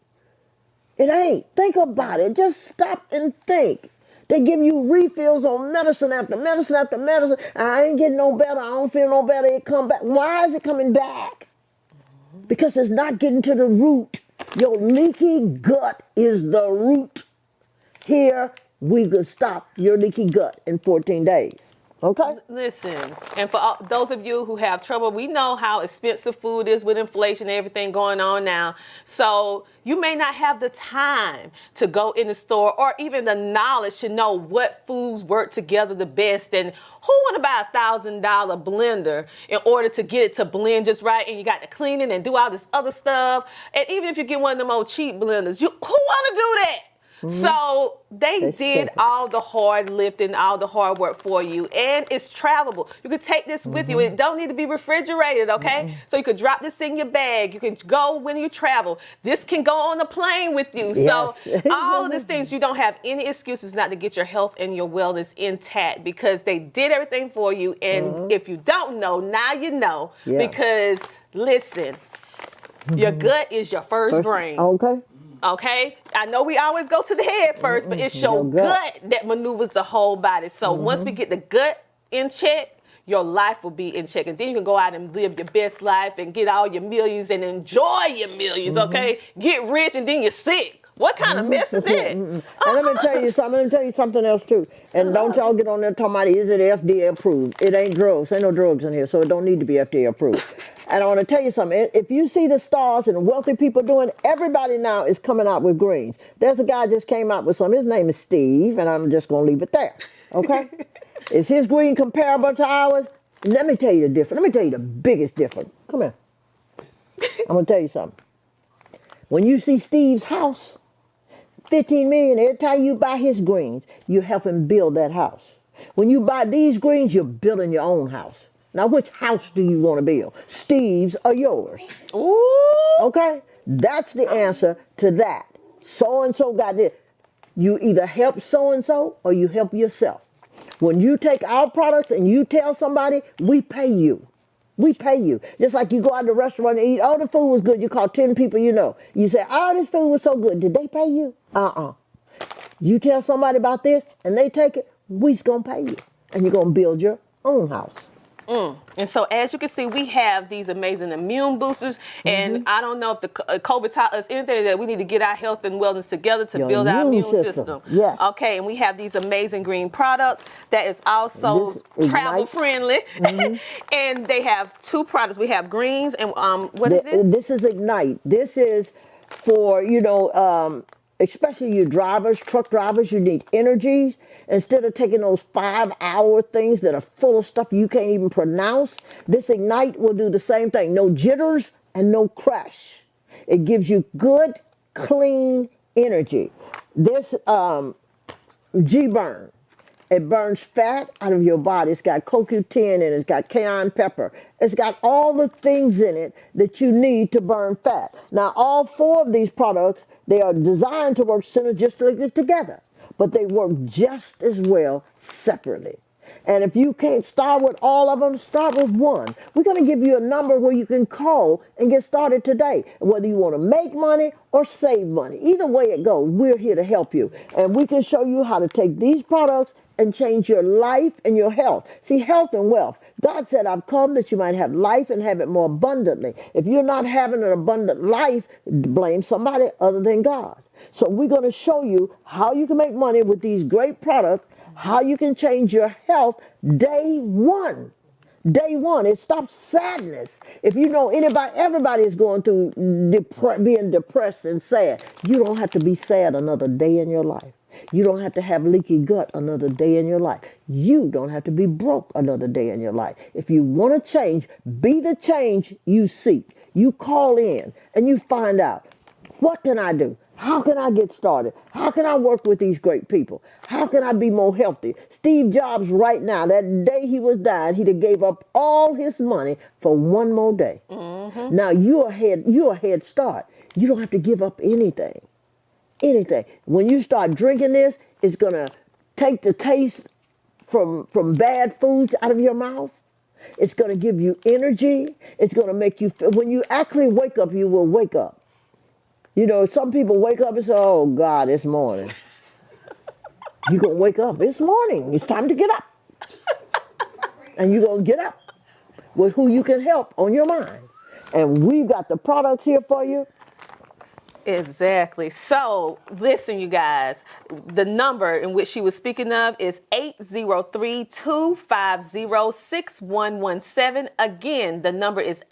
It ain't. Think about it. Just stop and think. They give you refills on medicine after medicine after medicine. I ain't getting no better. I don't feel no better. It come back. Why is it coming back? Because it's not getting to the root. Your leaky gut is the root. Here, we could stop your leaky gut in 14 days. Okay? Listen, and for those of you who have trouble, we know how expensive food is with inflation and everything going on now. So you may not have the time to go in the store or even the knowledge to know what foods work together the best. And who want to buy $1,000 blender in order to get it to blend just right? And you got to clean it and do all this other stuff. And even if you get one of them old cheap blenders, who want to do that? So they did all the hard lifting, all the hard work for you, and it's travelable. You can take this with you. It don't need to be refrigerated, okay? So you could drop this in your bag. You can go when you travel. This can go on a plane with you. So all of these things, you don't have any excuses not to get your health and your wellness intact because they did everything for you. And if you don't know, now you know. Because listen, your gut is your first brain. Okay, I know we always go to the head first, but it's your gut that maneuvers the whole body. So once we get the gut in check, your life will be in check. And then you can go out and live your best life and get all your millions and enjoy your millions, okay? Get rich and then you're sick. What kind of mess is that? And let me tell you something else too. And don't y'all get on there talking about, is it FDA approved? It ain't drugs. Ain't no drugs in here, so it don't need to be FDA approved. And I want to tell you something. If you see the stars and wealthy people doing, everybody now is coming out with greens. There's a guy just came out with some. His name is Steve, and I'm just going to leave it there. Okay? Is his green comparable to ours? Let me tell you the difference. Let me tell you the biggest difference. Come here. I'm going to tell you something. When you see Steve's house, 15 million, every time you buy his greens, you help him build that house. When you buy these greens, you're building your own house. Now, which house do you want to build? Steve's or yours? Ooh. Okay? That's the answer to that. So-and-so got this. You either help so-and-so or you help yourself. When you take our products and you tell somebody, we pay you. We pay you. Just like you go out to the restaurant and eat, oh, the food was good. You call 10 people you know. You say, oh, this food was so good. Did they pay you? You tell somebody about this and they take it, we's going to pay you. And you're going to build your own house. And so as you can see, we have these amazing immune boosters. And I don't know if the COVID taught us anything that we need to get our health and wellness together to build our immune system. Yes. Okay, and we have these amazing green products that is also travel friendly. And they have two products. We have greens and what is this? This is Ignite. This is for, especially you drivers, truck drivers, you need energies. Instead of taking those 5-hour things that are full of stuff you can't even pronounce, this Ignite will do the same thing. No jitters and no crash. It gives you good, clean energy. This G-Burn, it burns fat out of your body. It's got CoQ10 and it's got cayenne pepper. It's got all the things in it that you need to burn fat. Now, all 4 of these products, they are designed to work synergistically together, but they work just as well separately. And if you can't start with all of them, start with one. We're going to give you a number where you can call and get started today. Whether you want to make money or save money, either way it goes, we're here to help you. And we can show you how to take these products and change your life and your health. See, health and wealth. God said, I've come that you might have life and have it more abundantly. If you're not having an abundant life, blame somebody other than God. So we're going to show you how you can make money with these great products, how you can change your health day one. Day one, it stops sadness. If you know everybody is going through being depressed and sad. You don't have to be sad another day in your life. You don't have to have leaky gut another day in your life. You don't have to be broke another day in your life. If you want to change, be the change you seek. You call in and you find out, what can I do? How can I get started? How can I work with these great people? How can I be more healthy? Steve Jobs right now, that day he was dying, he'd have gave up all his money for one more day. Now you're a head start. You don't have to give up anything. Anything. When you start drinking this, it's going to take the taste from bad foods out of your mouth. It's going to give you energy. It's going to make you feel, when you actually wake up, you will wake up. Some people wake up and say, oh, God, it's morning. You're going to wake up. It's morning. It's time to get up. And you're going to get up with who you can help on your mind. And we've got the products here for you. Exactly. So, listen, you guys, the number in which she was speaking of is 803-250-6117. Again, the number is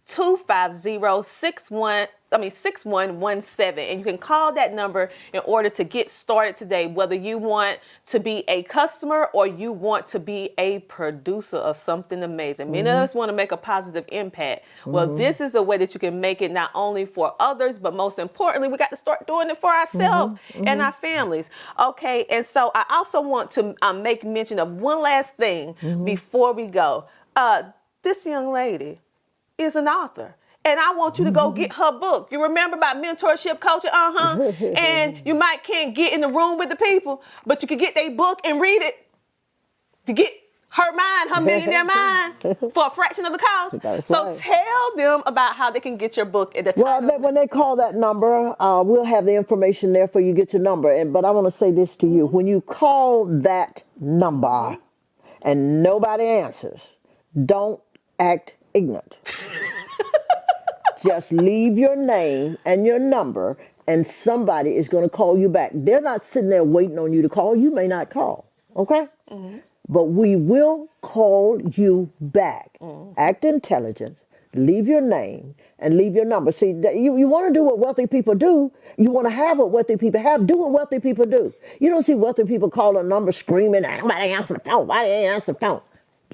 6117, and you can call that number in order to get started today, whether you want to be a customer or you want to be a producer of something amazing. Many of us want to make a positive impact. Well, this is a way that you can make it not only for others, but most importantly, we got to start doing it for ourselves and our families. Okay, and so I also want to make mention of one last thing before we go. This young lady is an author. And I want you to go get her book. You remember about mentorship coaching? And you can't get in the room with the people, but you can get their book and read it to get her mind, her millionaire mind, for a fraction of the cost. So tell them about how they can get your book at the time. Well, when they call that number, we'll have the information there for you to get your number. But I want to say this to you. When you call that number and nobody answers, don't act ignorant. Just leave your name and your number, and somebody is going to call you back. They're not sitting there waiting on you to call. You may not call, okay? But we will call you back. Act intelligent, leave your name, and leave your number. See, you want to do what wealthy people do. You want to have what wealthy people have. Do what wealthy people do. You don't see wealthy people call a number screaming, nobody answer the phone. Why they answer the phone?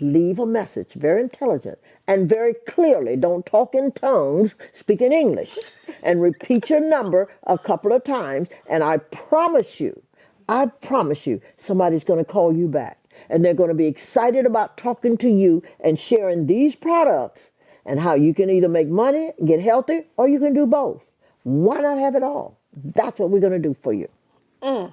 Leave a message, very intelligent and very clearly. Don't talk in tongues, speak in English, and repeat your number a couple of times. And I promise you, somebody's going to call you back. And they're going to be excited about talking to you and sharing these products and how you can either make money, get healthy, or you can do both. Why not have it all? That's what we're going to do for you. Well,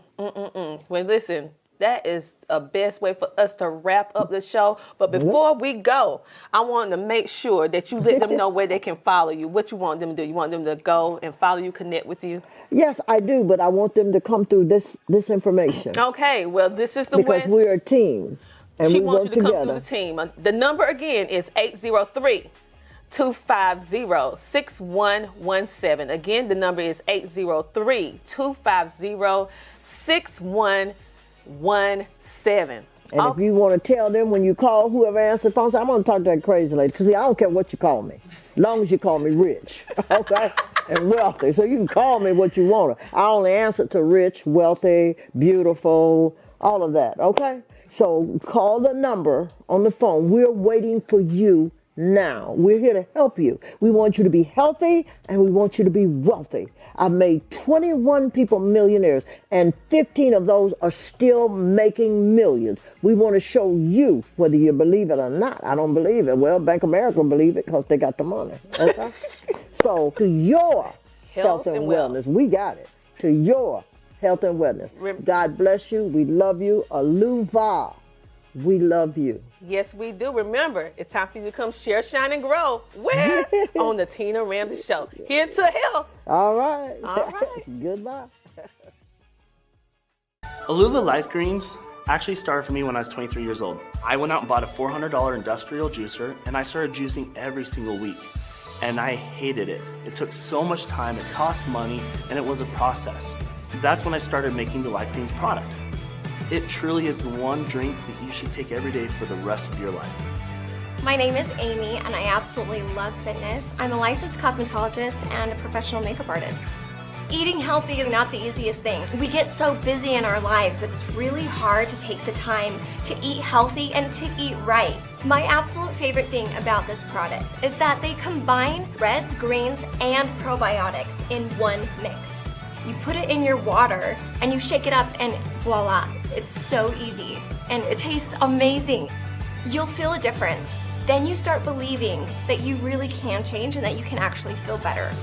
listen. That is the best way for us to wrap up the show. But before we go, I want to make sure that you let them know where they can follow you. What you want them to do? You want them to go and follow you, connect with you? Yes, I do, but I want them to come through this information. Okay, well, this is the way. Because we're a team, and we work together. She wants you to come through the team. The number again is 803-250-6117. Again, the number is 803-250-6117. And if you want to tell them when you call whoever answers the phone, say, I'm going to talk to that crazy lady, because I don't care what you call me, as long as you call me rich, okay, and wealthy. So you can call me what you want. I only answer to rich, wealthy, beautiful, all of that, okay? So call the number on the phone. We're waiting for you now. We're here to help you. We want you to be healthy, and we want you to be wealthy. I've made 21 people millionaires, and 15 of those are still making millions. We want to show you whether you believe it or not. I don't believe it. Well, Bank of America believe it because they got the money. Okay? So to your health and wellness, we got it. To your health and wellness. God bless you. We love you. Aluva. We love you. Yes, we do. Remember, it's time for you to come share, shine, and grow. Where? On the Tina Ramsay Show. Here's to health. All right. All right. Goodbye. Aluva Life Greens actually started for me when I was 23 years old. I went out and bought a $400 industrial juicer, and I started juicing every single week. And I hated it. It took so much time, it cost money, and it was a process. That's when I started making the Life Greens product. It truly is the one drink that you should take every day for the rest of your life. My name is Amy, and I absolutely love fitness. I'm a licensed cosmetologist and a professional makeup artist. Eating healthy is not the easiest thing. We get so busy in our lives, it's really hard to take the time to eat healthy and to eat right. My absolute favorite thing about this product is that they combine reds, greens, and probiotics in one mix. You put it in your water and you shake it up and voila, it's so easy and it tastes amazing. You'll feel a difference. Then you start believing that you really can change and that you can actually feel better.